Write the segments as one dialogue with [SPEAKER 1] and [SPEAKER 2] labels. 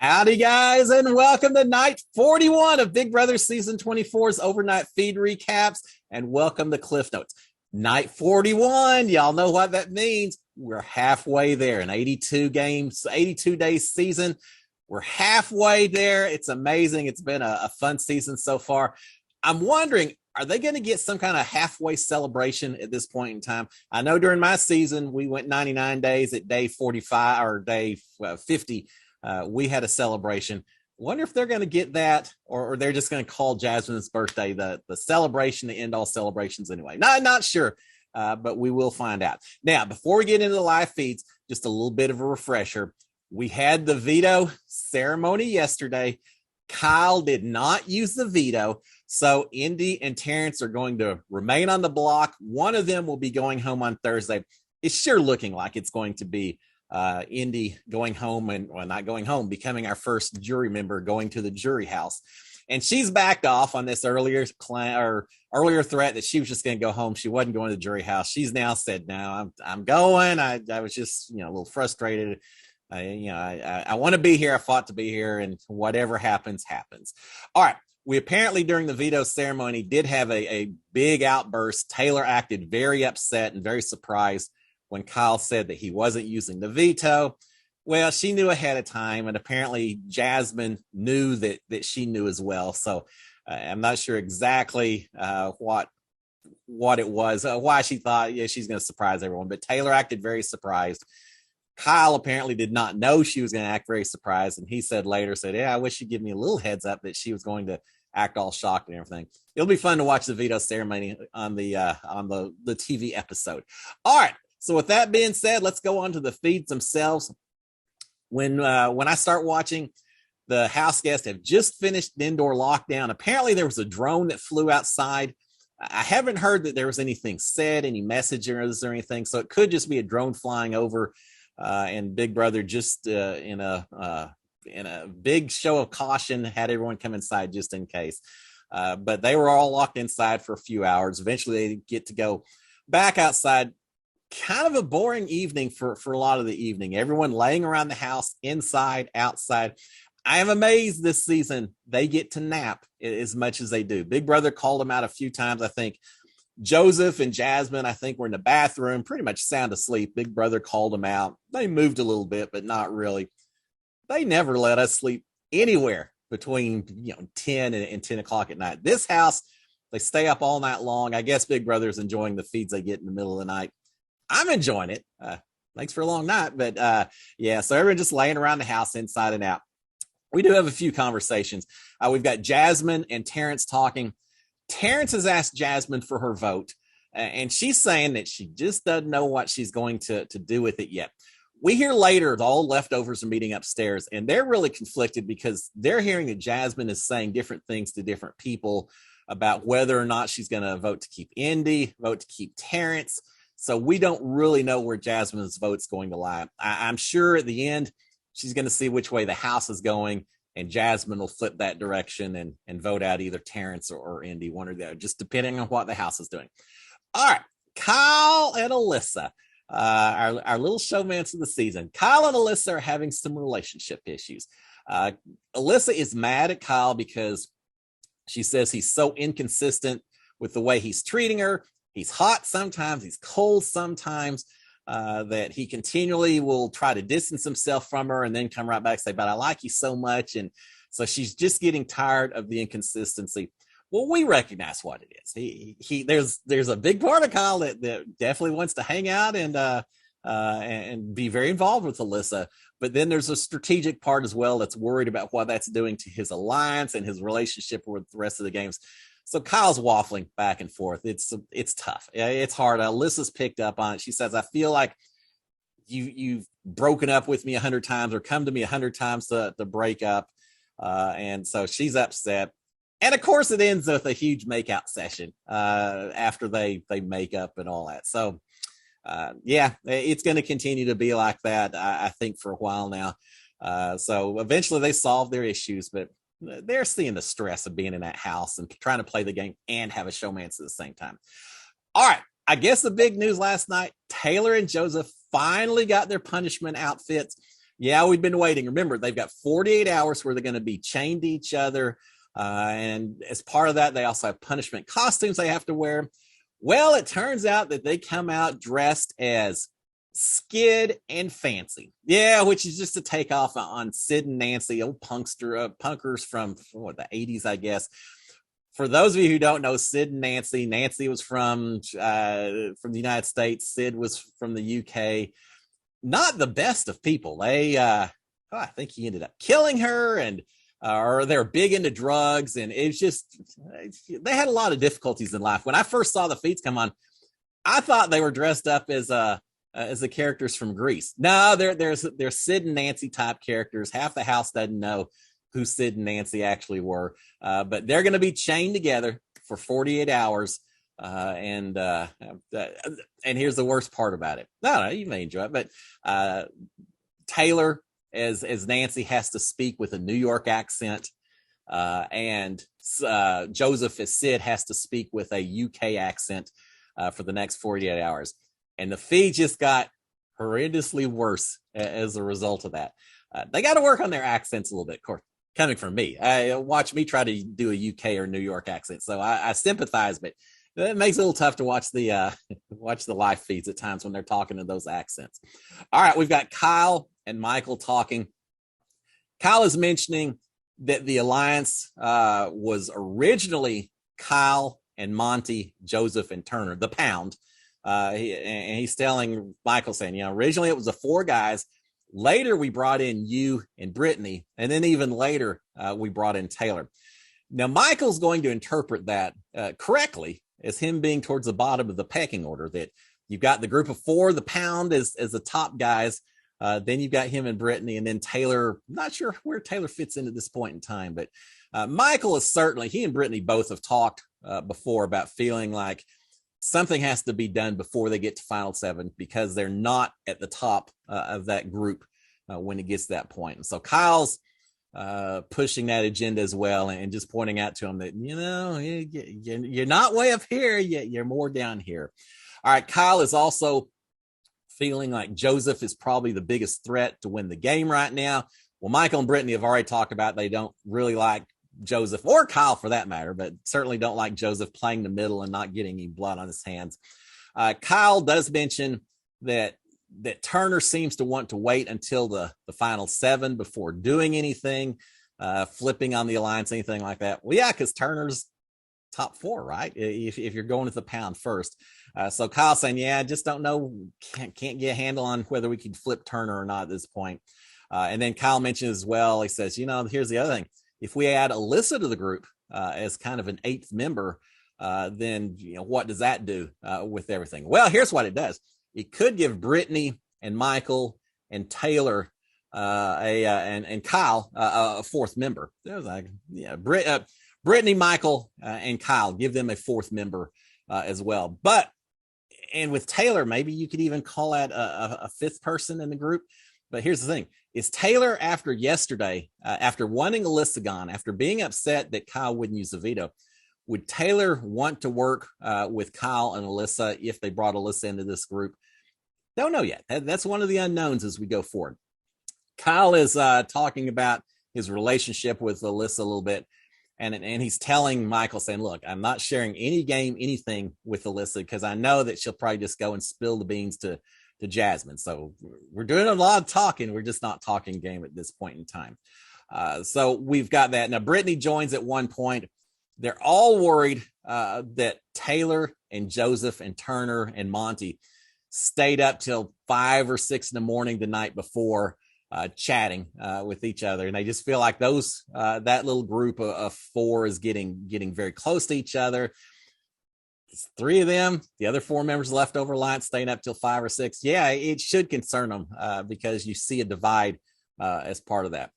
[SPEAKER 1] Howdy, guys, and welcome to night 41 of Big Brother Season 24's overnight feed recaps, and welcome to Cliff Notes. Night 41, y'all know what that means. We're halfway there. An 82 games, 82 day season. We're halfway there. It's amazing. It's been a fun season so far. I'm wondering, are they going to get some kind of halfway celebration at this point in time? I know during my season, we went 99 days at day 45 or day 50. We had a celebration. Wonder if they're going to get that, or they're just going to call Jasmine's birthday the celebration to end all celebrations anyway. Not sure, but we will find out. Now, before we get into the live feeds, just a little bit of a refresher. We had the veto ceremony yesterday. Kyle did not use the veto, so Indy and Terrence are going to remain on the block. One of them will be going home on Thursday. It's sure looking like it's going to be Indy going home not going home, becoming our first jury member, going to the jury house. And she's backed off on this earlier threat that she was just going to go home. She wasn't going to the jury house. She's now said, no, I'm going. I was just, a little frustrated. I want to be here. I fought to be here, and whatever happens, happens. All right. We apparently during the veto ceremony did have a big outburst. Taylor acted very upset and very surprised when Kyle said that he wasn't using the veto. Well, she knew ahead of time, and apparently Jasmine knew that she knew as well. So I'm not sure exactly what it was, why she thought she's going to surprise everyone. But Taylor acted very surprised. Kyle apparently did not know she was going to act very surprised, and he said later, I wish you'd give me a little heads up that she was going to act all shocked and everything. It'll be fun to watch the veto ceremony on the TV episode. All right. So with that being said, let's go on to the feeds themselves. When I start watching, the house guests have just finished an indoor lockdown. Apparently there was a drone that flew outside. I haven't heard that there was anything said, any messages or anything. So it could just be a drone flying over, and Big Brother just in a big show of caution had everyone come inside just in case. But they were all locked inside for a few hours. Eventually they get to go back outside. Kind of a boring evening for a lot of the evening. Everyone laying around the house, inside, outside. I am amazed this season they get to nap as much as they do. Big Brother called them out a few times. I think Joseph and Jasmine, were in the bathroom, pretty much sound asleep. Big Brother called them out. They moved a little bit, but not really. They never let us sleep anywhere between 10 and 10 o'clock at night. This house, they stay up all night long. I guess Big Brother's enjoying the feeds they get in the middle of the night. I'm enjoying it. Thanks for a long night. But so everyone just laying around the house inside and out. We do have a few conversations. We've got Jasmine and Terrence talking. Terrence has asked Jasmine for her vote, and she's saying that she just doesn't know what she's going to do with it yet. We hear later the all leftovers are meeting upstairs, and they're really conflicted because they're hearing that Jasmine is saying different things to different people about whether or not she's going to vote to keep Indy, vote to keep Terrence. So we don't really know where Jasmine's vote's going to lie. I'm sure at the end, she's going to see which way the house is going, and Jasmine will flip that direction and vote out either Terrence or Indy, one or the other, just depending on what the house is doing. All right, Kyle and Alyssa, our little showmans of the season. Kyle and Alyssa are having some relationship issues. Alyssa is mad at Kyle because she says he's so inconsistent with the way he's treating her. He's hot sometimes, he's cold sometimes, that he continually will try to distance himself from her and then come right back and say, but I like you so much. And so she's just getting tired of the inconsistency. Well, we recognize what it is. There's a big part of Kyle that definitely wants to hang out and be very involved with Alyssa. But then there's a strategic part as well that's worried about what that's doing to his alliance and his relationship with the rest of the games. So Kyle's waffling back and forth. It's tough. It's hard. Alyssa's picked up on it. She says, I feel like you've broken up with me 100 times or come to me 100 times to break up. And so she's upset. And of course it ends with a huge makeout session after they make up and all that. So it's going to continue to be like that, I think, for a while now. So eventually they solve their issues, but they're seeing the stress of being in that house and trying to play the game and have a showmance at the same time. All right. I guess the big news last night, Taylor and Joseph finally got their punishment outfits. Yeah, we've been waiting. Remember, they've got 48 hours where they're going to be chained to each other. And as part of that, they also have punishment costumes they have to wear. Well, it turns out that they come out dressed as Skid and Fancy. Yeah, which is just a takeoff on Sid and Nancy, old punkers from the 80s, I guess. For those of you who don't know, Sid and Nancy, Nancy was from the United States. Sid was from the UK. Not the best of people. They, I think he ended up killing her, and or they're big into drugs, and it's just they had a lot of difficulties in life. When I first saw the feeds come on, I thought they were dressed up as the characters from Grease. No, they're Sid and Nancy type characters. Half the house doesn't know who Sid and Nancy actually were, but they're going to be chained together for 48 hours. And here's the worst part about it. No, you may enjoy it, but Taylor as Nancy has to speak with a New York accent, and Joseph as Sid has to speak with a UK accent for the next 48 hours. And the feed just got horrendously worse as a result of that. They got to work on their accents a little bit, of course. Coming from me, watch me try to do a UK or New York accent, so I sympathize, but it makes it a little tough to watch the live feeds at times when they're talking in those accents. All right, we've got Kyle and Michael talking. Kyle is mentioning that the alliance was originally Kyle and Monty, Joseph and Turner, the Pound. And he's telling Michael, saying, originally it was the four guys. Later, we brought in you and Brittany, and then even later, we brought in Taylor. Now, Michael's going to interpret that correctly as him being towards the bottom of the pecking order, that you've got the group of four, the Pound as the top guys. Then you've got him and Brittany, and then Taylor. Not sure where Taylor fits into this point in time, but Michael is certainly, he and Brittany both have talked before about feeling like something has to be done before they get to Final Seven, because they're not at the top of that group when it gets to that point. And so Kyle's pushing that agenda as well, and just pointing out to him that, you're not way up here, you're more down here. All right, Kyle is also feeling like Joseph is probably the biggest threat to win the game right now. Well, Michael and Brittany have already talked about they don't really like Joseph, or Kyle for that matter, but certainly don't like Joseph playing the middle and not getting any blood on his hands. Kyle does mention that Turner seems to want to wait until the final seven before doing anything, flipping on the alliance, anything like that. Well, yeah, because Turner's top four, right? If you're going to the Pound first. So Kyle saying, I just don't know, can't get a handle on whether we can flip Turner or not at this point. And then Kyle mentions as well, he says, here's the other thing. If we add Alyssa to the group as kind of an eighth member, then what does that do with everything? Well, here's what it does. It could give Brittany and Michael and Taylor and Kyle a fourth member. There's Brittany, Michael, and Kyle, give them a fourth member as well. And with Taylor, maybe you could even call that a fifth person in the group. But here's the thing. Is Taylor, after yesterday, after wanting Alyssa gone, after being upset that Kyle wouldn't use the veto, would Taylor want to work with Kyle and Alyssa if they brought Alyssa into this group? Don't know yet. That's one of the unknowns as we go forward. Kyle is talking about his relationship with Alyssa a little bit, and he's telling Michael, saying, look, I'm not sharing anything with Alyssa because I know that she'll probably just go and spill the beans to Jasmine. So we're doing a lot of talking. We're just not talking game at this point in time. So we've got that. Now, Brittany joins at one point. They're all worried that Taylor and Joseph and Turner and Monty stayed up till 5 or 6 in the morning the night before chatting with each other. And they just feel like that little group of four is getting very close to each other. It's 3 of them, the other 4 members left over alliance staying up till 5 or 6. Yeah, it should concern them because you see a divide as part of that.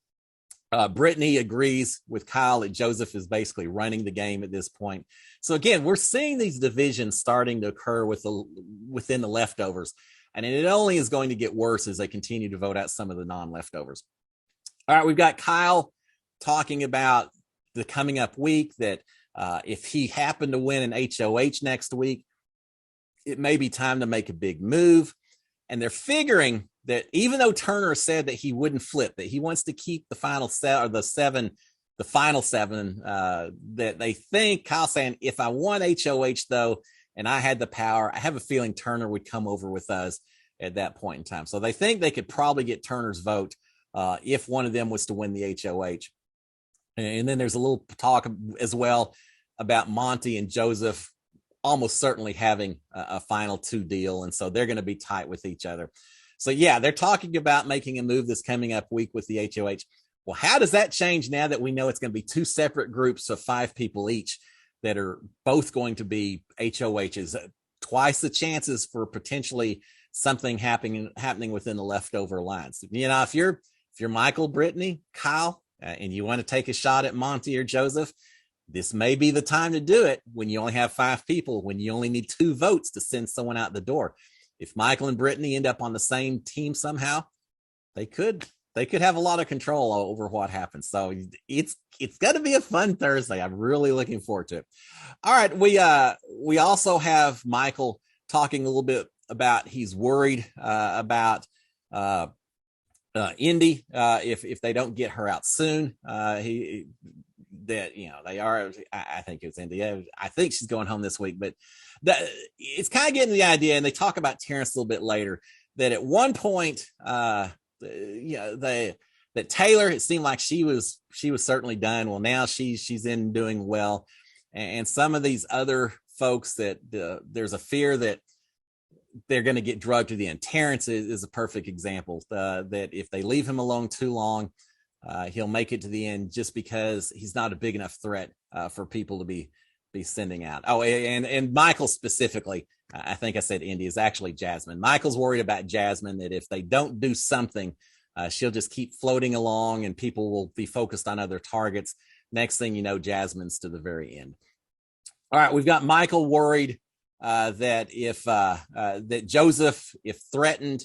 [SPEAKER 1] Brittany agrees with Kyle that Joseph is basically running the game at this point. So again, we're seeing these divisions starting to occur within the leftovers, and it only is going to get worse as they continue to vote out some of the non-leftovers. All right, we've got Kyle talking about the coming up week, that if he happened to win an HOH next week, it may be time to make a big move. And they're figuring that even though Turner said that he wouldn't flip, that he wants to keep the final set or the final seven, that they think Kyle saying, if I won HOH though, and I had the power, I have a feeling Turner would come over with us at that point in time. So they think they could probably get Turner's vote if one of them was to win the HOH. And then there's a little talk as well about Monty and Joseph almost certainly having a final two deal. And so they're going to be tight with each other. So yeah, they're talking about making a move this coming up week with the HOH. Well, how does that change now that we know it's going to be two separate groups of 5 people each that are both going to be HOHs? Twice the chances for potentially something happening within the leftover lines. You know, if you're Michael, Brittany, Kyle, and you want to take a shot at Monty or Joseph, this may be the time to do it when you only have 5 people, when you only need 2 votes to send someone out the door. If Michael and Brittany end up on the same team somehow, they could have a lot of control over what happens. So it's going to be a fun Thursday. I'm really looking forward to it. All right. We also have Michael talking a little bit about he's worried about Indy if they don't get her out soon. They are. I think it's Indy. I think she's going home this week, but it's kind of getting the idea. And they talk about Terrence a little bit later that at one point, that Taylor, it seemed like she was certainly done. Well, now she's in doing well, and some of these other folks that there's a fear that they're going to get drugged to the end. Terrence is a perfect example that if they leave him alone too long, he'll make it to the end just because he's not a big enough threat for people to be sending out. Oh, and Michael specifically, I think I said Indy, is actually Jasmine. Michael's worried about Jasmine, that if they don't do something, she'll just keep floating along and people will be focused on other targets. Next thing you know, Jasmine's to the very end. All right, we've got Michael worried that that Joseph, if threatened,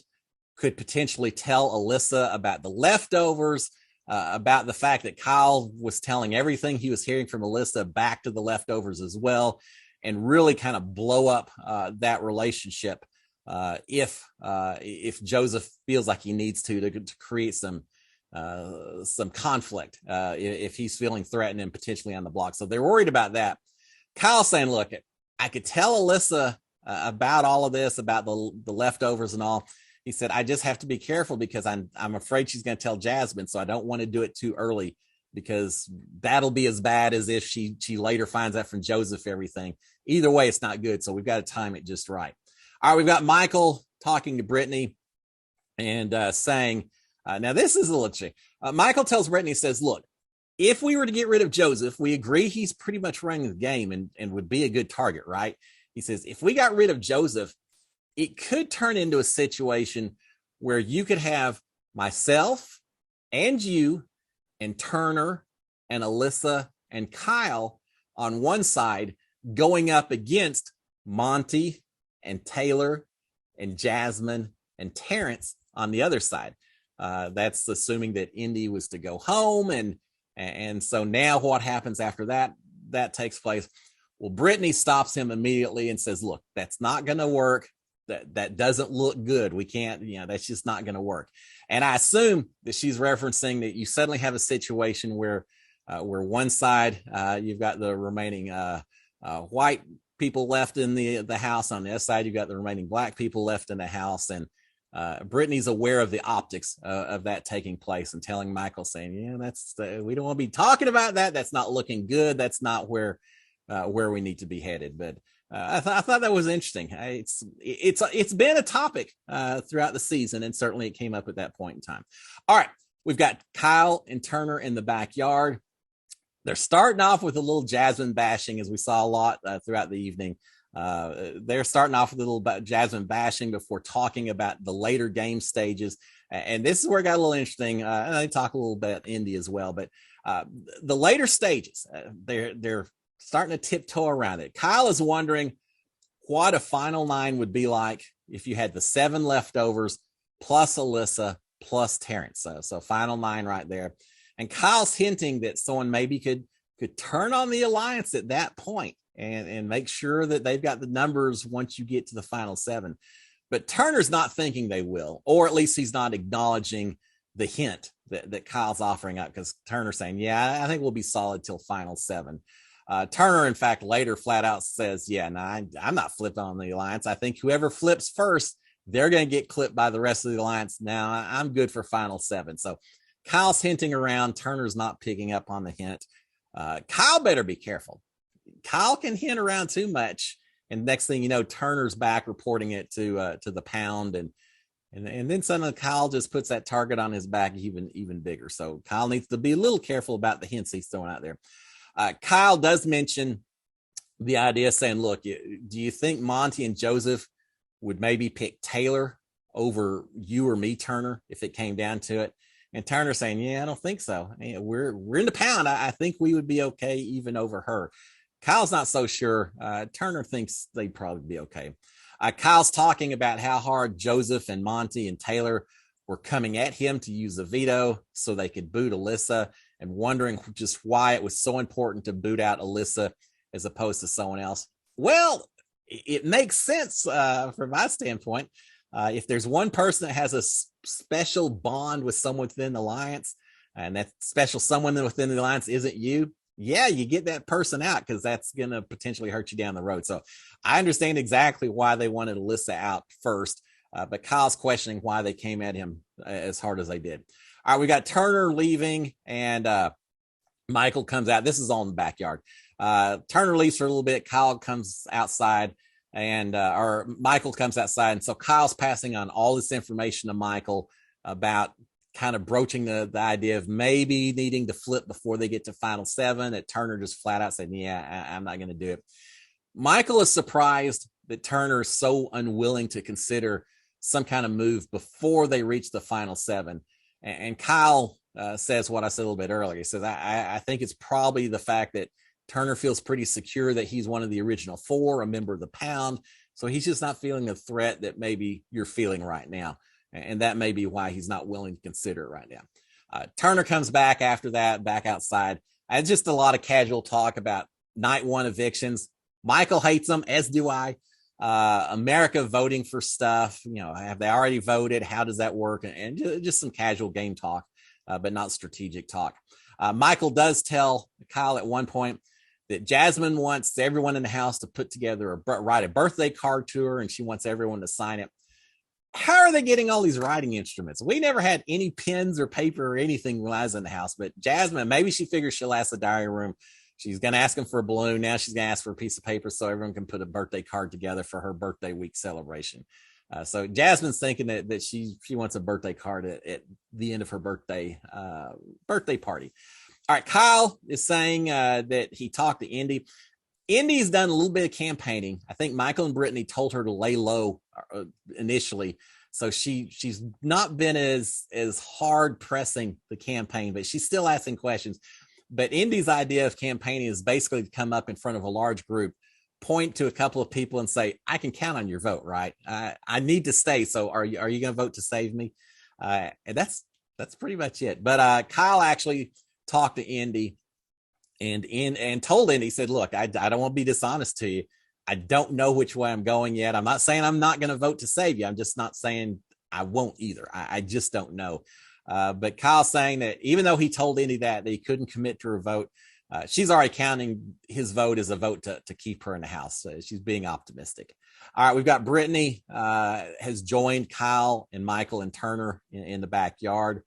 [SPEAKER 1] could potentially tell Alyssa about the leftovers, about the fact that Kyle was telling everything he was hearing from Alyssa back to the leftovers as well, and really kind of blow up that relationship if Joseph feels like he needs to create some conflict if he's feeling threatened and potentially on the block. So they're worried about that. Kyle saying, look, I could tell Alyssa about all of this, about the leftovers and all. He said, I just have to be careful because I'm afraid she's going to tell Jasmine. So I don't want to do it too early because that'll be as bad as if she later finds out from Joseph everything. Either way, it's not good. So we've got to time it just right. All right, we've got Michael talking to Brittany and saying, now this is a little tricky. Michael tells Brittany, says, look, if we were to get rid of Joseph, we agree he's pretty much running the game and would be a good target, right? He says, if we got rid of Joseph, it could turn into a situation where you could have myself and you and Turner and Alyssa and Kyle on one side going up against Monty and Taylor and Jasmine and Terrence on the other side. That's assuming that Indy was to go home. And so now what happens after that takes place? Well, Brittany stops him immediately and says, look, that's not going to work. That doesn't look good. We can't, that's just not going to work. And I assume that she's referencing that you suddenly have a situation where one side, you've got the remaining white people left in the house. On the other side, you've got the remaining black people left in the house. And Brittany's aware of the optics of that taking place and telling Michael, saying, that's we don't want to be talking about that. That's not looking good. That's not where we need to be headed. But I thought that was interesting. It's been a topic throughout the season, and certainly it came up at that point in time. All right, we've got Kyle and Turner in the backyard. They're starting off with a little Jasmine bashing, as we saw a lot throughout the evening. They're starting off with a little Jasmine bashing before talking about the later game stages. And this is where it got a little interesting. And they talk a little bit about Indy as well, but the later stages, they're starting to tiptoe around it. Kyle is wondering what a final 9 would be like if you had the 7 leftovers plus Alyssa plus Terrence. So final 9 right there. And Kyle's hinting that someone maybe could turn on the alliance at that point and make sure that they've got the numbers once you get to the final 7. but Turner's not thinking they will, or at least he's not acknowledging the hint that Kyle's offering up, because Turner's saying, yeah, I think we'll be solid till final 7. Turner, in fact, later flat out says, yeah, no, I'm not flipping on the alliance. I think whoever flips first, they're going to get clipped by the rest of the alliance. Now I'm good for final 7. So Kyle's hinting around. Turner's not picking up on the hint. Kyle better be careful. Kyle can hint around too much. And next thing you know, Turner's back reporting it to the pound. And then suddenly Kyle just puts that target on his back even bigger. So Kyle needs to be a little careful about the hints he's throwing out there. Kyle does mention the idea, saying, look, do you think Monty and Joseph would maybe pick Taylor over you or me, Turner, if it came down to it? And Turner saying, yeah, I don't think so. We're in the pound. I think we would be okay even over her. Kyle's not so sure. Turner thinks they'd probably be okay. Kyle's talking about how hard Joseph and Monty and Taylor were coming at him to use the veto so they could boot Alyssa, and wondering just why it was so important to boot out Alyssa as opposed to someone else. Well, it makes sense from my standpoint. If there's one person that has a special bond with someone within the alliance, and that special someone within the alliance isn't you, yeah, you get that person out, because that's going to potentially hurt you down the road. So I understand exactly why they wanted Alyssa out first, but Kyle's questioning why they came at him as hard as they did. All right, we got Turner leaving, and Michael comes out. This is all in the backyard. Turner leaves for a little bit. Kyle comes outside, or Michael comes outside. And so Kyle's passing on all this information to Michael about kind of broaching the idea of maybe needing to flip before they get to final 7. That Turner just flat out said, yeah, I'm not going to do it. Michael is surprised that Turner is so unwilling to consider some kind of move before they reach the final 7. And Kyle says what I said a little bit earlier. He says, I think it's probably the fact that Turner feels pretty secure that he's one of the original 4, a member of the pound. So he's just not feeling a threat that maybe you're feeling right now. And that may be why he's not willing to consider it right now. Turner comes back after that, back outside. And just a lot of casual talk about night 1 evictions. Michael hates them, as do I. America voting for stuff, have they already voted? How does that work? And just some casual game talk, but not strategic talk. Michael does tell Kyle at one point that Jasmine wants everyone in the house to put together write a birthday card to her, and she wants everyone to sign it. How are they getting all these writing instruments? We never had any pens or paper or anything when I was in the house, but Jasmine, maybe she figures she'll ask the diary room. She's going to ask him for a balloon. Now she's going to ask for a piece of paper so everyone can put a birthday card together for her birthday week celebration. So Jasmine's thinking that she wants a birthday card at the end of her birthday party. All right, Kyle is saying that he talked to Indy. Indy's done a little bit of campaigning. I think Michael and Brittany told her to lay low initially. So she's not been as hard pressing the campaign, but she's still asking questions. But Indy's idea of campaigning is basically to come up in front of a large group, point to a couple of people and say, I can count on your vote, right? I need to stay. So are you going to vote to save me? And that's pretty much it. But Kyle actually talked to Indy and told Indy, said, look, I don't want to be dishonest to you. I don't know which way I'm going yet. I'm not saying I'm not going to vote to save you. I'm just not saying I won't either. I just don't know. But Kyle's saying that even though he told Indy that he couldn't commit to her vote, she's already counting his vote as a vote to keep her in the house. So she's being optimistic. All right, we've got Brittany has joined Kyle and Michael and Turner in the backyard.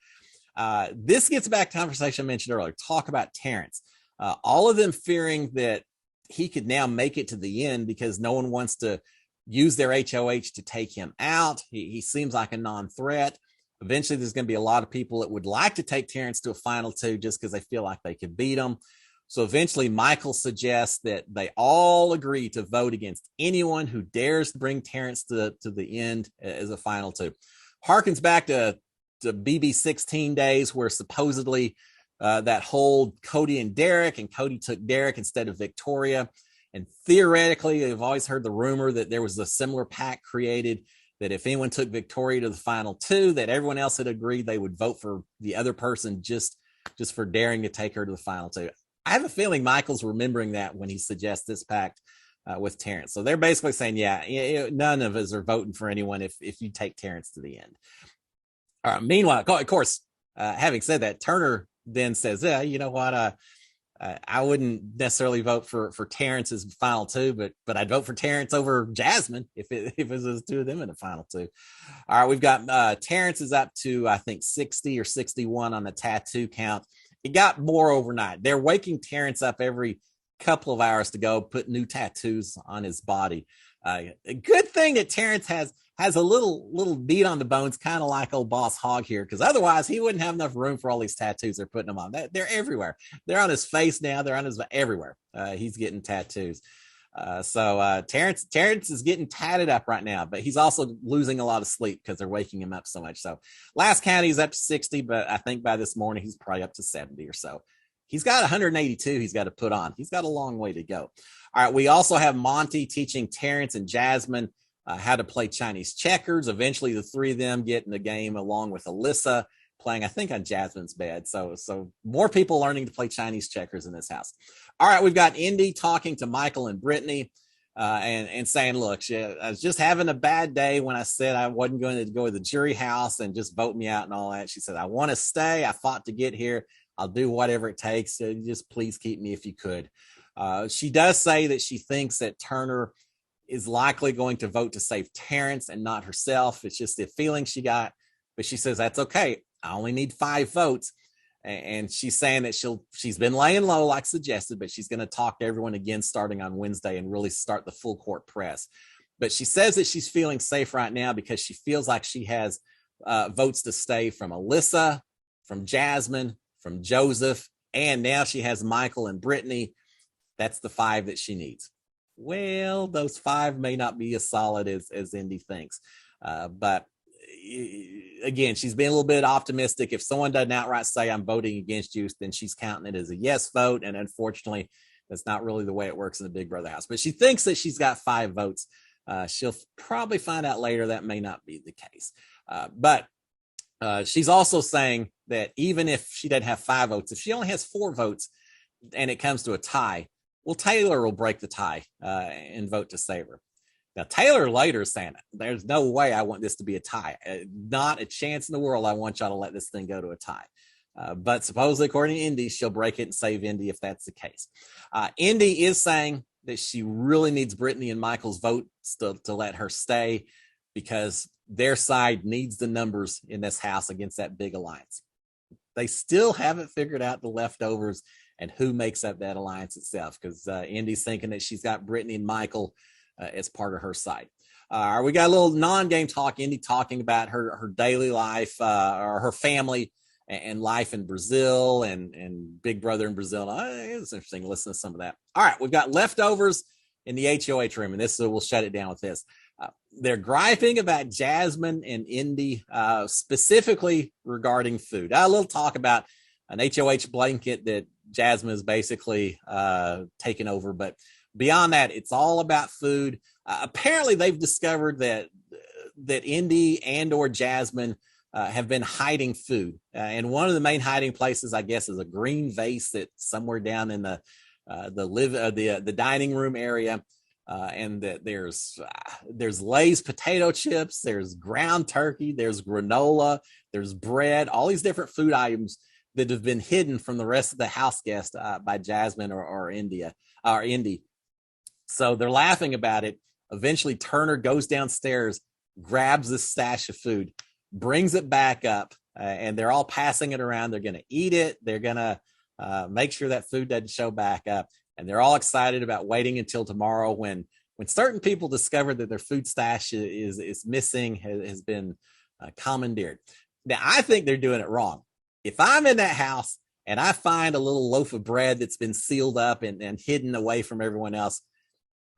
[SPEAKER 1] This gets back to the conversation I mentioned earlier. Talk about Terrence. All of them fearing that he could now make it to the end because no one wants to use their HOH to take him out. He seems like a non-threat. Eventually, there's going to be a lot of people that would like to take Terrence to a final 2 just because they feel like they could beat him. So eventually, Michael suggests that they all agree to vote against anyone who dares to bring Terrence to the end as a final 2. Harkens back to BB 16 days where supposedly that whole Cody and Cody took Derek instead of Victoria. And theoretically, they've always heard the rumor that there was a similar pact created that if anyone took Victoria to the final 2, that everyone else had agreed they would vote for the other person just for daring to take her to the final 2. I have a feeling Michael's remembering that when he suggests this pact with Terrence. So they're basically saying, yeah, none of us are voting for anyone if you take Terrence to the end. All right. Meanwhile, of course, having said that, Turner then says, yeah, you know what? I wouldn't necessarily vote for Terrence as final two, but I'd vote for Terrence over Jasmine if it was two of them in the final two. All right, we've got Terrence is up to I think 60 or 61 on the tattoo count. It got more overnight. They're waking Terrence up every couple of hours to go put new tattoos on his body. A good thing that Terrence has a little beat on the bones, kind of like old Boss Hog here, because otherwise he wouldn't have enough room for all these tattoos they're putting them on. They're everywhere. They're on his face now. They're on his everywhere. He's getting tattoos. So Terrence is getting tatted up right now, but he's also losing a lot of sleep because they're waking him up so much. So last count, he's up to 60, but I think by this morning he's probably up to 70 or so. He's got 182 he's got to put on. He's got a long way to go. All right, we also have Monty teaching Terrence and Jasmine how to play Chinese checkers. Eventually, the three of them get in the game along with Alyssa playing, I think, on Jasmine's bed. So more people learning to play Chinese checkers in this house. All right, we've got Indy talking to Michael and Brittany and saying, look, I was just having a bad day when I said I wasn't going to go to the jury house and just vote me out and all that. She said, I want to stay. I fought to get here. I'll do whatever it takes. Just please keep me if you could. She does say that she thinks that Turner is likely going to vote to save Terrence and not herself. It's just the feeling she got, but she says, that's okay. I only need 5 votes. And she's saying that she's been laying low, like suggested, but she's going to talk to everyone again starting on Wednesday and really start the full court press. But she says that she's feeling safe right now because she feels like she has votes to stay from Alyssa, from Jasmine, from Joseph, and now she has Michael and Brittany. That's the 5 that she needs. Well, those 5 may not be as solid as Indy thinks. But again, she's being a little bit optimistic. If someone doesn't outright say I'm voting against you, then she's counting it as a yes vote. And unfortunately, that's not really the way it works in the Big Brother house. But she thinks that she's got 5 votes. She'll probably find out later that may not be the case. But she's also saying that even if she doesn't have 5 votes, if she only has 4 votes and it comes to a tie, well, Taylor will break the tie and vote to save her. Now, Taylor later is saying, there's no way I want this to be a tie. Not a chance in the world I want y'all to let this thing go to a tie. But supposedly, according to Indy, she'll break it and save Indy if that's the case. Indy is saying that she really needs Brittany and Michael's votes to let her stay because their side needs the numbers in this house against that big alliance. They still haven't figured out the leftovers and who makes up that alliance itself, because Indy's thinking that she's got Brittany and Michael as part of her side. We got a little non-game talk, Indy talking about her daily life or her family and life in Brazil and Big Brother in Brazil. It's interesting to listen to some of that. All right, we've got leftovers in the HOH room, and this we'll shut it down with this. They're griping about Jasmine and Indy, specifically regarding food. A little talk about an HOH blanket that Jasmine is basically taken over, but beyond that, it's all about food. Apparently, they've discovered that Indy and or Jasmine have been hiding food, and one of the main hiding places, I guess, is a green vase that's somewhere down in the dining room area. And that there's Lay's potato chips, there's ground turkey, there's granola, there's bread, all these different food items that have been hidden from the rest of the house guests by Jasmine or Indy. So they're laughing about it. Eventually, Turner goes downstairs, grabs this stash of food, brings it back up, and they're all passing it around. They're going to eat it. They're going to make sure that food doesn't show back up. And they're all excited about waiting until tomorrow when certain people discover that their food stash is missing, has been commandeered. Now, I think they're doing it wrong. If I'm in that house and I find a little loaf of bread that's been sealed up and hidden away from everyone else,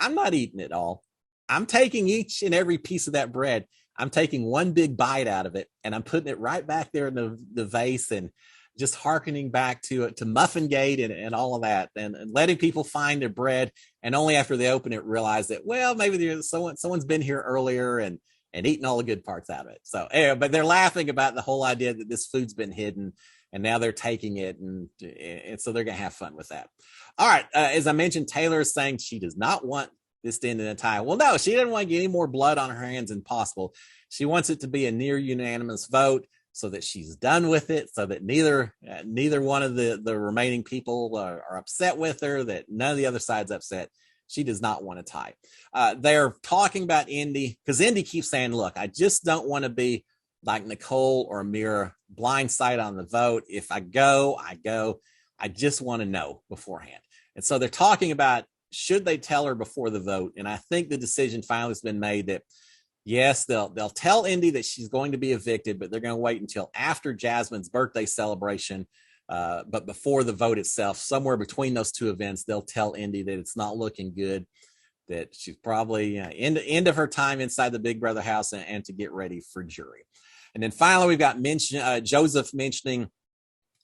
[SPEAKER 1] I'm not eating it all. I'm taking each and every piece of that bread. I'm taking one big bite out of it, and I'm putting it right back there in the vase and just hearkening back to Muffin Gate and all of that, and letting people find their bread. And only after they open it, realize that, well, maybe there's someone's been here earlier and eaten all the good parts out of it. So, but they're laughing about the whole idea that this food's been hidden, and now they're taking it, and so they're going to have fun with that. All right. As I mentioned, Taylor is saying she does not want this to end in a tie. Well, no, she didn't want to get any more blood on her hands than possible. She wants it to be a near unanimous vote so that she's done with it, so that neither one of the remaining people are upset with her, that none of the other side's upset. She does not want a tie. They're talking about Indy because Indy keeps saying, look, I just don't want to be like Nicole or Amira, blindside on the vote. If I go, I go. I just want to know beforehand. And so they're talking about, should they tell her before the vote? And I think the decision finally has been made that yes, they'll tell Indy that she's going to be evicted, but they're going to wait until after Jasmine's birthday celebration. But before the vote itself, somewhere between those two events, they'll tell Indy that it's not looking good, that she's probably end of her time inside the Big Brother house and to get ready for jury. And then finally, we've got Joseph mentioning a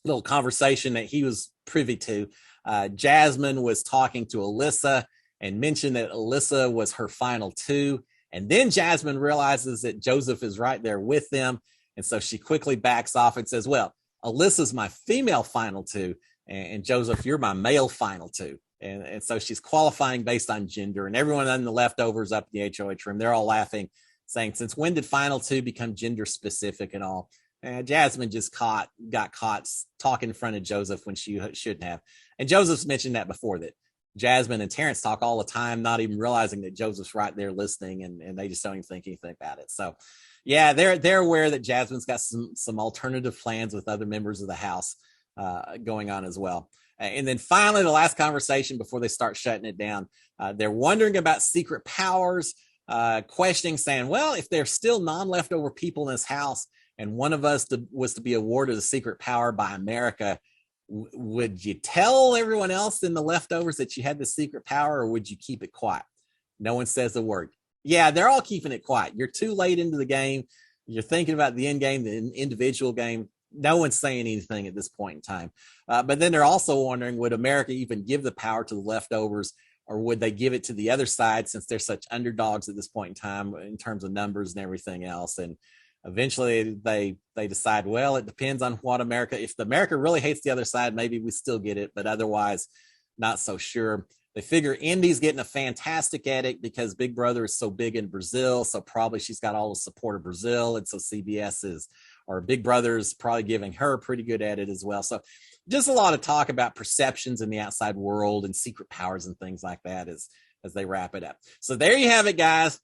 [SPEAKER 1] little conversation that he was privy to. Jasmine was talking to Alyssa and mentioned that Alyssa was her final two. And then Jasmine realizes that Joseph is right there with them. And so she quickly backs off and says, well, Alyssa's my female final two. And Joseph, you're my male final two. And so she's qualifying based on gender. And everyone in the leftovers up in the HOH room, they're all laughing, saying, since when did final two become gender specific and all? And Jasmine just got caught talking in front of Joseph when she shouldn't have. And Joseph's mentioned that before, that Jasmine and Terrence talk all the time, not even realizing that Joseph's right there listening, and they just don't even think anything about it. So, yeah, they're aware that Jasmine's got some alternative plans with other members of the house going on as well. And then finally, the last conversation before they start shutting it down, they're wondering about secret powers, questioning, saying, well, if there's still non-leftover people in this house and one of us was to be awarded a secret power by America, would you tell everyone else in the leftovers that you had the secret power, or would you keep it quiet? No one says a word. Yeah, they're all keeping it quiet. You're too late into the game. You're thinking about the end game, the individual game. No one's saying anything at this point in time. But then they're also wondering, would America even give the power to the leftovers, or would they give it to the other side since they're such underdogs at this point in time in terms of numbers and everything else? And eventually they decide, well, it depends on what America, if the America really hates the other side, maybe we still get it, but otherwise not so sure. They figure Indy's getting a fantastic edit because Big Brother is so big in Brazil, so probably she's got all the support of Brazil, and so Big Brother is probably giving her a pretty good edit as well. So just a lot of talk about perceptions in the outside world and secret powers and things like that as they wrap it up. So there you have it, guys.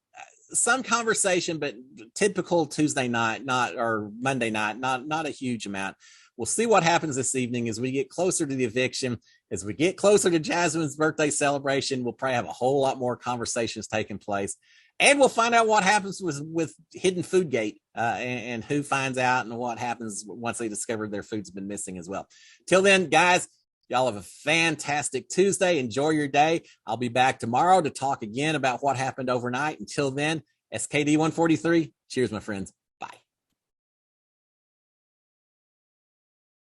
[SPEAKER 1] Some conversation, but typical Tuesday night, or Monday night, not a huge amount. We'll see what happens this evening as we get closer to the eviction. As we get closer to Jasmine's birthday celebration, we'll probably have a whole lot more conversations taking place. And we'll find out what happens with Hidden Food Gate and who finds out and what happens once they discover their food's been missing as well. Till then, guys, y'all have a fantastic Tuesday. Enjoy your day. I'll be back tomorrow to talk again about what happened overnight. Until then, SKD 143. Cheers, my friends.